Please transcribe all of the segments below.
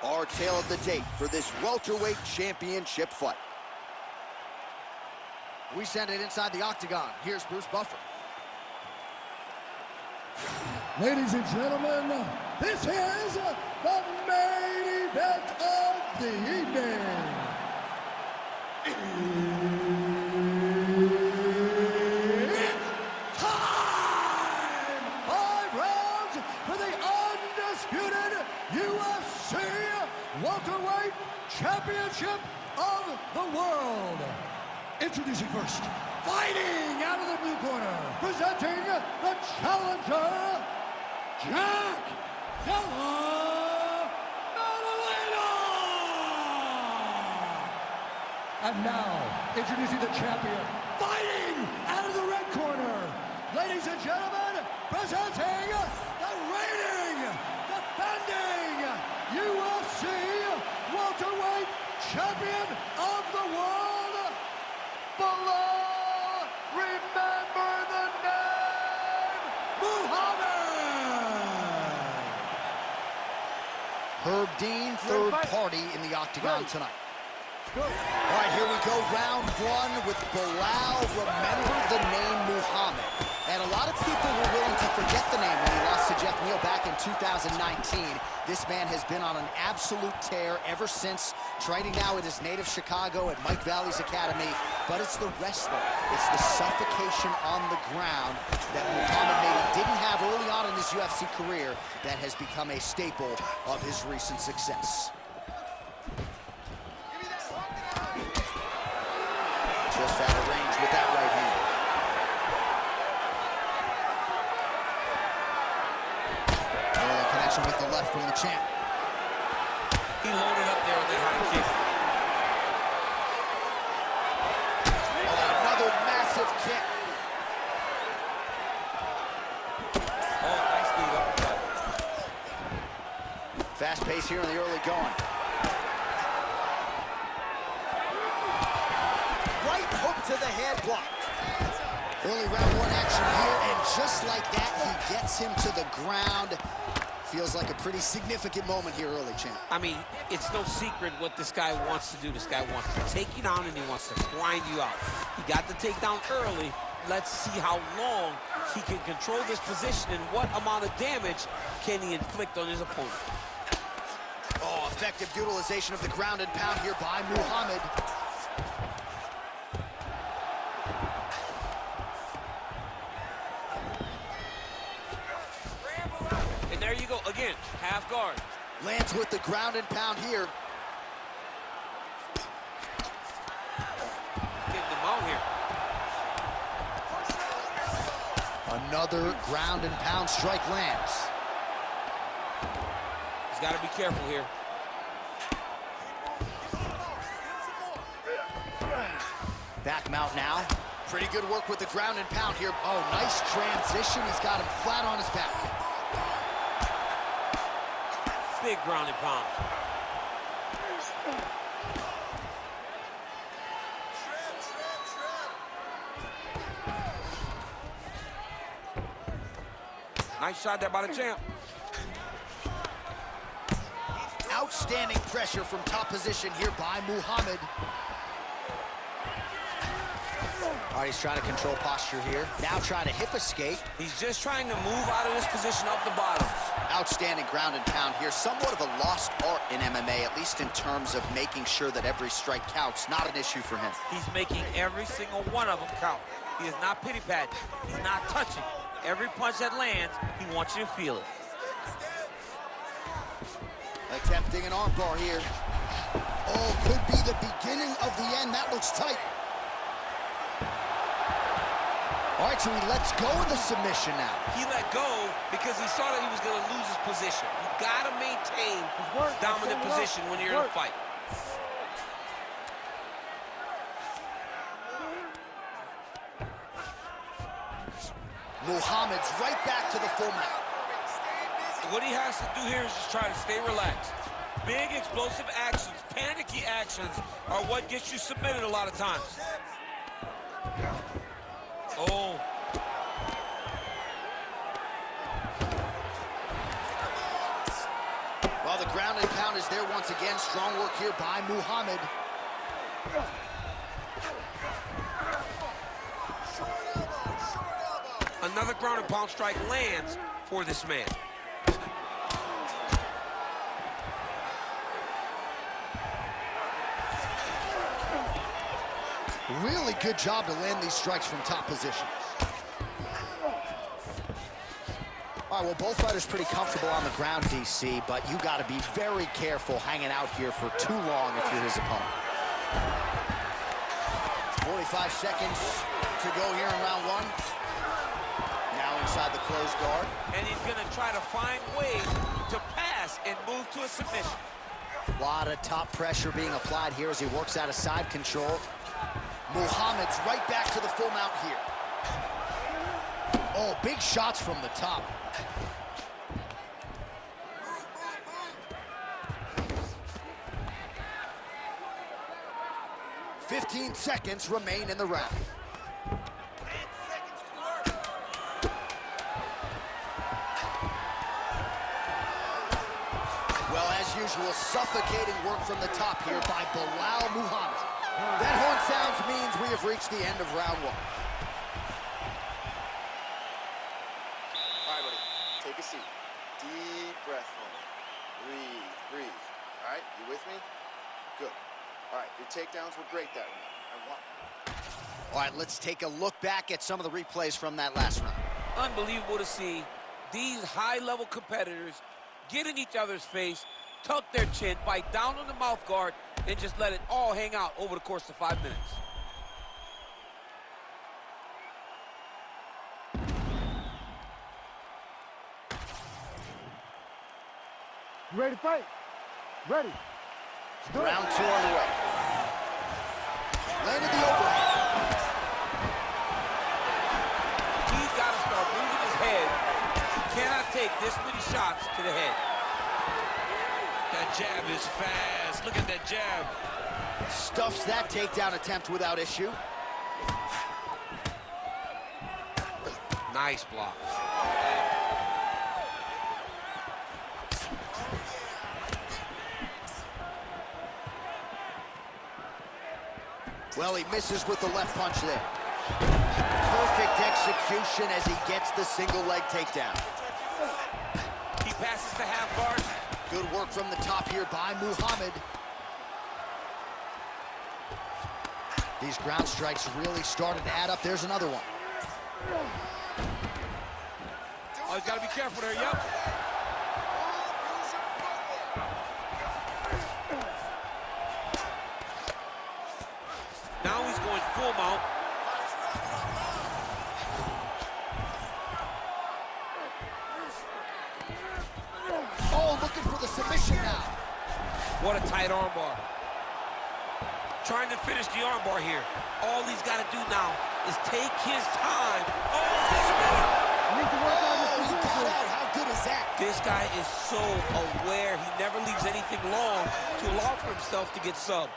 Our tale of the tape for this welterweight championship fight. We send it inside the octagon. Here's Bruce Buffer. Ladies and gentlemen, this is the main event of the evening. It's time! 5 rounds for the undisputed UFC Welterweight Championship of the World. Introducing first, fighting out of the blue corner, presenting the challenger, Jack Della Maddalena! And now, introducing the champion, fighting out of the red corner, ladies and gentlemen, presenting the reigning, defending UFC welterweight champion of the world, below, remember the name, Muhammad! Herb Dean, third party in the octagon tonight. All right, here we go, round one with Bilal. Remember the name Muhammad. And a lot of people were willing to forget the name when he lost to Jeff Neal back in 2019. This man has been on an absolute tear ever since, training now at his native Chicago at Mike Valley's Academy. But it's the wrestler, it's the suffocation on the ground that Muhammad maybe didn't have early on in his UFC career that has become a staple of his recent success. Just out of range with that right hand. Early connection with the left from the champ. He loaded up there with that high kick. Oh, another massive kick. Oh, nice lead uppercut. Fast pace here in the early going. Right hook to the head block. Early round one action here, and just like that, he gets him to the ground. Feels like a pretty significant moment here early, champ. I mean, it's no secret what this guy wants to do. This guy wants to take you down and he wants to grind you out. He got the takedown early. Let's see how long he can control this position and what amount of damage can he inflict on his opponent. Oh, effective utilization of the ground and pound here by Muhammad. And there you go, again, half guard. Lands with the ground and pound here. Getting him out here. Another ground and pound strike lands. He's got to be careful here. Back him out now. Pretty good work with the ground and pound here. Oh, nice transition. He's got him flat on his back. Big ground and pound. Nice shot there by the champ. Outstanding pressure from top position here by Muhammad. All right, he's trying to control posture here. Now trying to hip escape. He's just trying to move out of this position up the bottom. Outstanding ground and pound here. Somewhat of a lost art in MMA, at least in terms of making sure that every strike counts. Not an issue for him. He's making every single one of them count. He is not pity-patting. He's not touching. Every punch that lands, he wants you to feel it. Attempting an armbar here. Oh, could be the beginning of the end. That looks tight. All right, so he lets go of the submission now. He let go because he saw that he was going to lose his position. You got to maintain dominant position when you're in a fight. Muhammad's right back to the full mount. What he has to do here is just try to stay relaxed. Big explosive actions, panicky actions are what gets you submitted a lot of times. Oh. Well, the ground and pound is there once again. Strong work here by Muhammad. Another ground and pound strike lands for this man. Really good job to land these strikes from top positions. All right, well, both fighters pretty comfortable on the ground, DC, but you got to be very careful hanging out here for too long if you're his opponent. 45 seconds to go here in round one. Now inside the closed guard. And he's going to try to find ways to pass and move to a submission. A lot of top pressure being applied here as he works out of side control. Muhammad's right back to the full mount here. Oh, big shots from the top. "15 seconds remain in the round. Well, as usual, suffocating work from the top here by Belal Muhammad. That horn sounds means we have reached the end of round one. All right, buddy, take a seat. Deep breath for me. Breathe, breathe. All right, you with me? Good. All right, your takedowns were great that round. All right, let's take a look back at some of the replays from that last round. Unbelievable to see these high-level competitors get in each other's face, tuck their chin, bite down on the mouth guard, and just let it all hang out over the course of 5 minutes. You ready to fight? Ready. Round two on the way. Landed the overhand. He's got to start moving his head. He cannot take this many shots to the head. That jab is fast. Look at that jab. Stuffs that takedown attempt without issue. Nice block. Well, he misses with the left punch there. Perfect execution as he gets the single leg takedown. He passes the half guard. Good work from the top here by Muhammad. These ground strikes really started to add up. There's another one. Oh, he's got to be careful there, yep. Now he's going full mount. Oh, looking for the submission now. What a tight armbar. Trying to finish the armbar here. All he's got to do now is take his time. Oh, You need to work on Oh, your he got position. out. How good is that? this guy is so aware. He never leaves anything long to allow for himself to get subbed.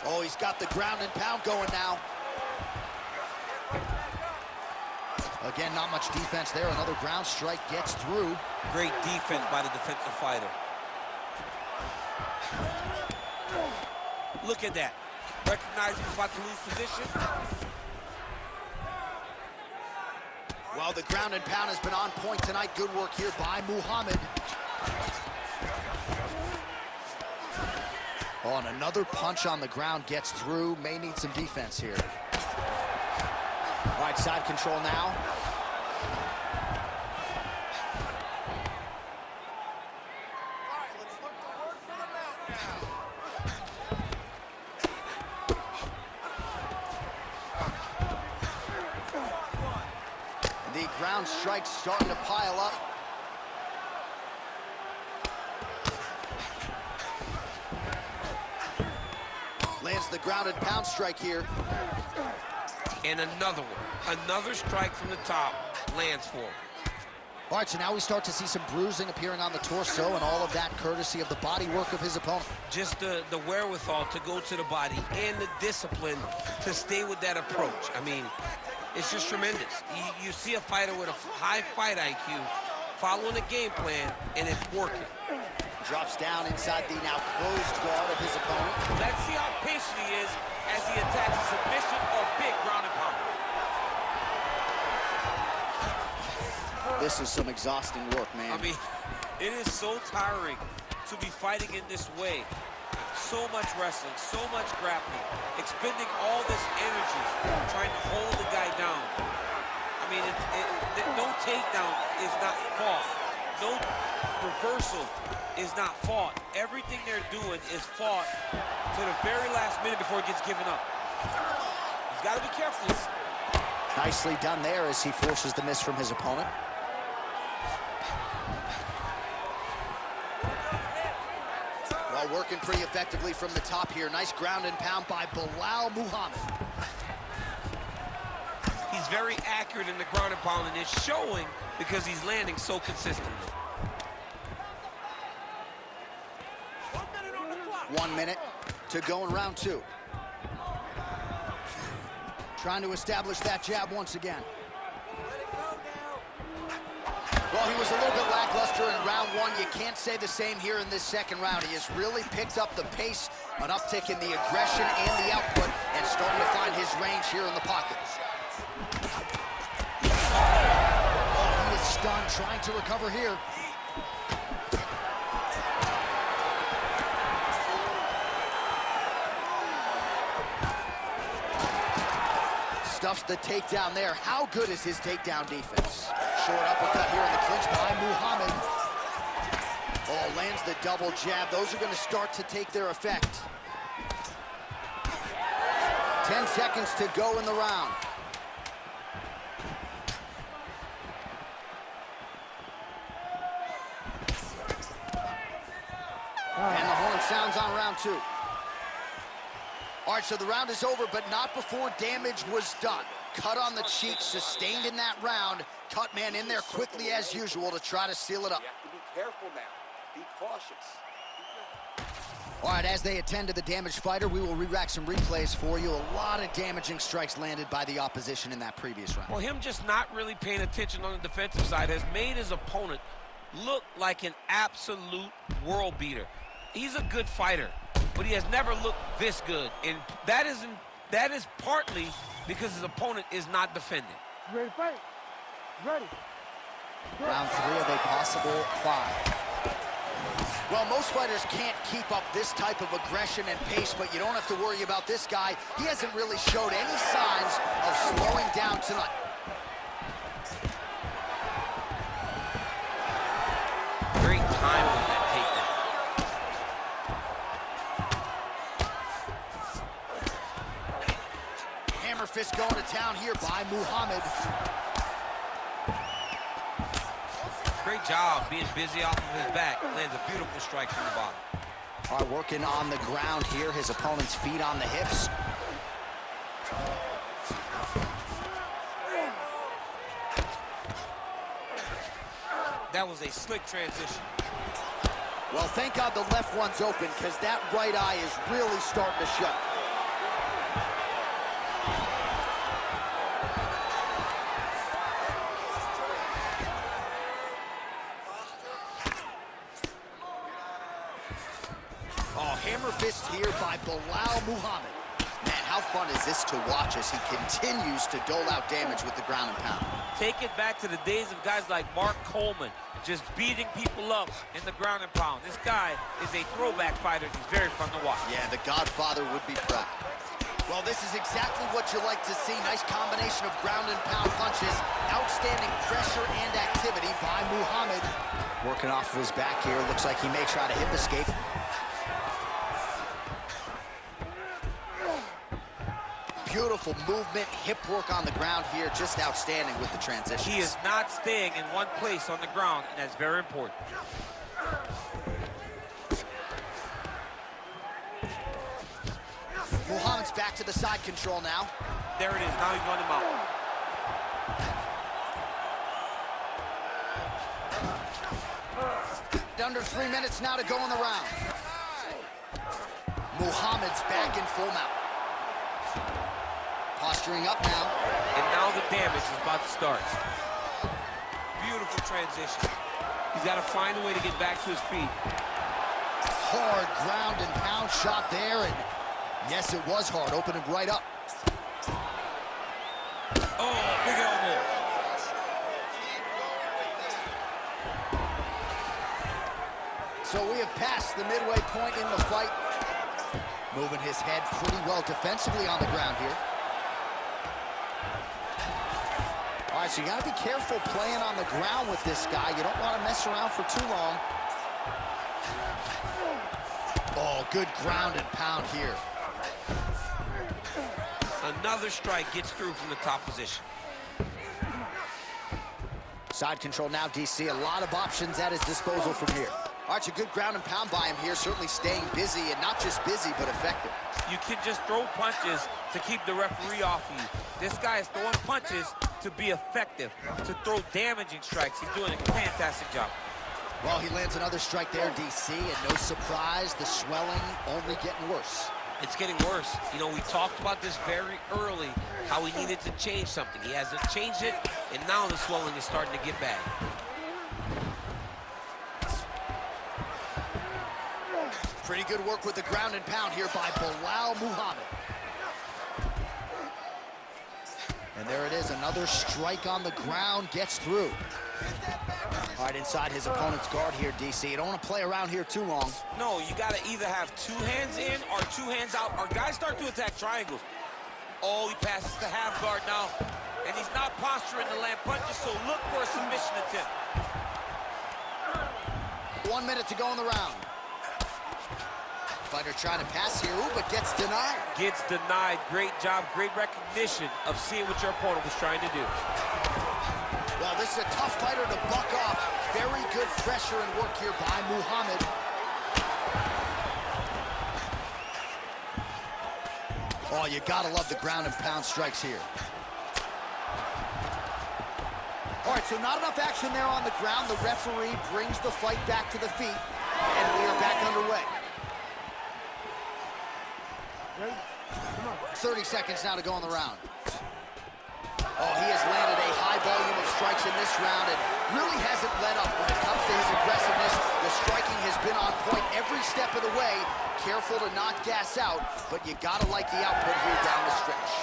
Oh, he's got the ground and pound going now. Again, not much defense there. Another ground strike gets through. Great defense by the defensive fighter. Look at that. Recognizing he's about to lose position. Well, the ground and pound has been on point tonight. Good work here by Muhammad. Oh, and another punch on the ground gets through. May need some defense here. All right, side control now. The ground strikes starting to pile up. Lands the ground and pound strike here. And another one. Another strike from the top lands for him. All right, so now we start to see some bruising appearing on the torso, and all of that courtesy of the body work of his opponent. Just the wherewithal to go to the body and the discipline to stay with that approach. I mean, it's just tremendous. You see a fighter with a high fight IQ following a game plan, and it's working. Drops down inside the now closed guard of his opponent. Let's see how patient he is as he attacks a submission or big ground and pound. This is some exhausting work, man. I mean, it is so tiring to be fighting in this way. So much wrestling, so much grappling, expending all this energy, trying to hold the guy down. I mean, no takedown is not fought. No reversal is not fought. Everything they're doing is fought to the very last minute before it gets given up. He's got to be careful. Nicely done there as he forces the miss from his opponent. Well, working pretty effectively from the top here. Nice ground and pound by Belal Muhammad. He's very accurate in the ground and pound, and it's showing because he's landing so consistently. 1 minute to go in round 2. Trying to establish that jab once again. Well, he was a little bit lackluster in round 1. You can't say the same here in this second round. He has really picked up the pace, an uptick in the aggression and the output, and starting to find his range here in the pocket. Oh, he is stunned, trying to recover here. Stuffs the takedown there. How good is his takedown defense? Short uppercut here in the clinch by Muhammad. Oh, lands the double jab. Those are going to start to take their effect. 10 seconds to go in the round. And the horn sounds on round 2. All right, so the round is over, but not before damage was done. Cut on the cheek, sustained in that round. Cut man in there quickly as usual to try to seal it up. You have to be careful now. Be cautious. All right, as they attend to the damaged fighter, we will re-rack some replays for you. A lot of damaging strikes landed by the opposition in that previous round. Well, him just not really paying attention on the defensive side has made his opponent look like an absolute world beater. He's a good fighter, but he has never looked this good, and that is partly because his opponent is not defending. Ready to fight? Ready. Round 3 of a possible 5. Well, most fighters can't keep up this type of aggression and pace, but you don't have to worry about this guy. He hasn't really showed any signs of slowing down tonight. Great time with that takedown. Hammer fist going to town here by Muhammad. Great job being busy off of his back. Lands a beautiful strike from the bottom. All right, working on the ground here. His opponent's feet on the hips. That was a slick transition. Well, thank God the left one's open, because that right eye is really starting to shut. Oh, hammer fist here by Belal Muhammad. Man, how fun is this to watch as he continues to dole out damage with the ground and pound. Take it back to the days of guys like Mark Coleman, just beating people up in the ground and pound. This guy is a throwback fighter. He's very fun to watch. Yeah, the Godfather would be proud. Well, this is exactly what you like to see. Nice combination of ground and pound punches. Outstanding pressure and activity by Muhammad. Working off of his back here. Looks like he may try to hip escape. Beautiful movement, hip work on the ground here. Just outstanding with the transition. He is not staying in one place on the ground, and that's very important. Muhammad's back to the side control now. There it is. Now he's running him out. Under 3 minutes now to go in the round. Muhammad's back in full mount. Posturing up now. And now the damage is about to start. Beautiful transition. He's got to find a way to get back to his feet. Hard ground and pound shot there, and yes, it was hard. Opened him right up. Oh, big elbow. So we have passed the midway point in the fight. Moving his head pretty well defensively on the ground here. All right, so you got to be careful playing on the ground with this guy. You don't want to mess around for too long. Oh, good ground and pound here. Another strike gets through from the top position. Side control now, DC. A lot of options at his disposal from here. All right, a good ground and pound by him here, certainly staying busy, and not just busy, but effective. You can just throw punches to keep the referee off of you. This guy is throwing punches to be effective, to throw damaging strikes. He's doing a fantastic job. Well, he lands another strike there, DC, and no surprise, the swelling only getting worse. It's getting worse. You know, we talked about this very early, how he needed to change something. He hasn't changed it, and now the swelling is starting to get bad. Pretty good work with the ground and pound here by Belal Muhammad. And there it is, another strike on the ground, gets through. All right, inside his opponent's guard here, DC. You don't want to play around here too long. No, you got to either have two hands in or two hands out. Our guys start to attack triangles. Oh, he passes the half guard now. And he's not posturing to land punches, so look for a submission attempt. 1 minute to go in the round. Fighter trying to pass here, ooh, but gets denied. Gets denied. Great job, great recognition of seeing what your opponent was trying to do. Well, this is a tough fighter to buck off. Very good pressure and work here by Muhammad. Oh, you gotta love the ground and pound strikes here. All right, so not enough action there on the ground. The referee brings the fight back to the feet, and we are back underway. 30 seconds now to go in the round. Oh, he has landed a high volume of strikes in this round and really hasn't let up when it comes to his aggressiveness. The striking has been on point every step of the way. Careful to not gas out, but you gotta like the output here down the stretch.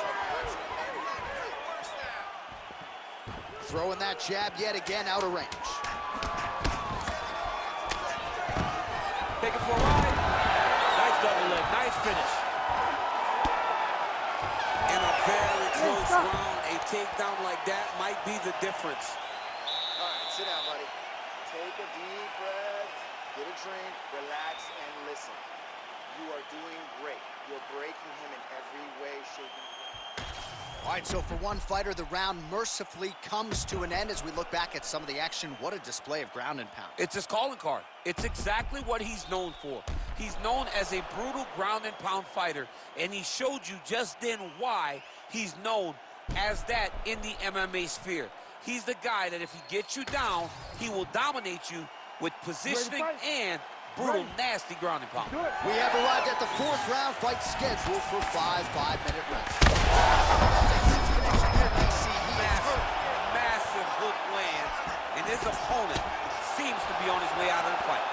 Throwing that jab yet again out of range. Take it for a ride. Nice double leg, nice finish. In a very close round, a takedown like that might be the difference. All right, sit down, buddy. Take a deep breath, get a drink, relax, and listen. You are doing great. You're breaking him in every way, shape, and form. All right, so for one fighter, the round mercifully comes to an end as we look back at some of the action. What a display of ground and pound. It's his calling card. It's exactly what he's known for. He's known as a brutal ground and pound fighter, and he showed you just then why he's known as that in the MMA sphere. He's the guy that if he gets you down, he will dominate you with positioning and brutal, nasty ground and pound. We have arrived at the fourth round, fight scheduled for 5 5-minute rounds. Massive hook lands, and his opponent seems to be on his way out of the fight.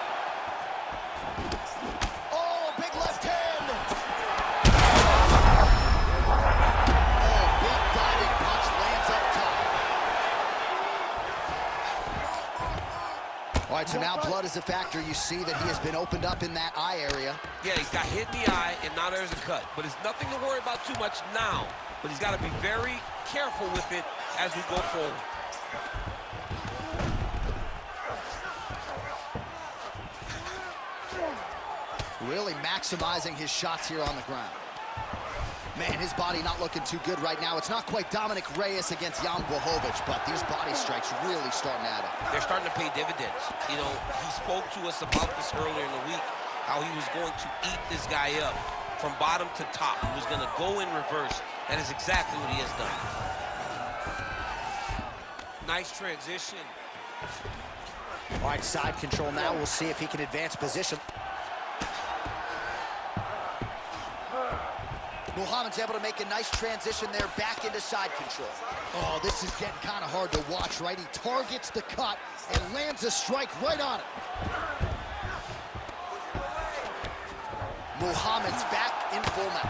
Oh, big left hand! Oh, big diving punch lands up top. All right, so now blood is a factor. You see that he has been opened up in that eye area. Yeah, he's got hit in the eye, and now there's a cut. But it's nothing to worry about too much now. But he's got to be very careful with it as we go forward. Really maximizing his shots here on the ground. Man, his body not looking too good right now. It's not quite Dominic Reyes against Jan Blachowicz, but these body strikes really starting to add up. They're starting to pay dividends. You know, he spoke to us about this earlier in the week, how he was going to eat this guy up from bottom to top. He was going to go in reverse. That is exactly what he has done. Nice transition. All right, side control now. We'll see if he can advance position. Muhammad's able to make a nice transition there back into side control. Oh, this is getting kind of hard to watch, right? He targets the cut and lands a strike right on it. Muhammad's back in full mount.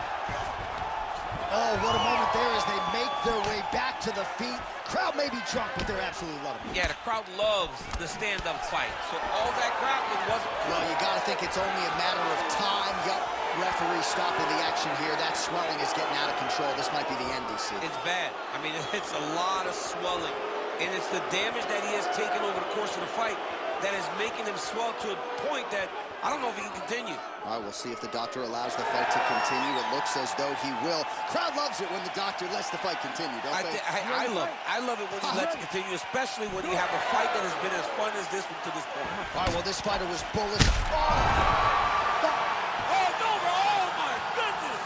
Oh, what a moment there as they make their way back to the feet. Crowd may be drunk, but they're absolutely loving it. Yeah, the crowd loves the stand-up fight. So all that grappling wasn't... Well, you got to think it's only a matter of time. Yup, referee stopping the action here. That swelling is getting out of control. This might be the end, DC. It's bad. I mean, it's a lot of swelling. And it's the damage that he has taken over the course of the fight that is making him swell to a point that I don't know if he can continue. All right, we'll see if the doctor allows the fight to continue. It looks as though he will. Crowd loves it when the doctor lets the fight continue, don't they? I love it when he lets it continue, especially when you have a fight that has been as fun as this one to this point. All right, well, this fighter was bullish. Oh, it's over. Oh, my goodness.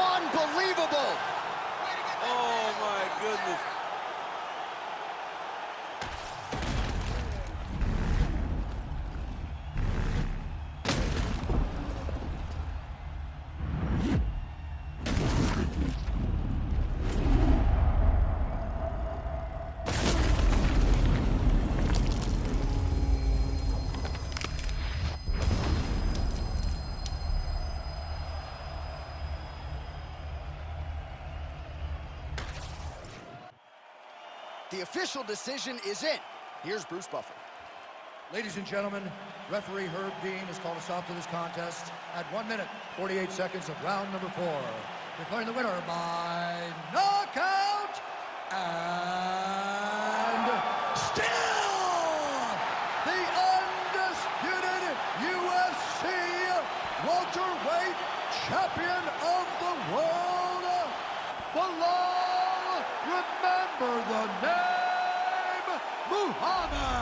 unbelievable. Oh, my goodness. The official decision is in. Here's Bruce Buffer. Ladies and gentlemen, referee Herb Dean has called a stop to this contest at 1 minute, 48 seconds of round number 4. Declaring the winner by knockout and still the undisputed UFC welterweight champion of the world, below, remember the name, Muhammad.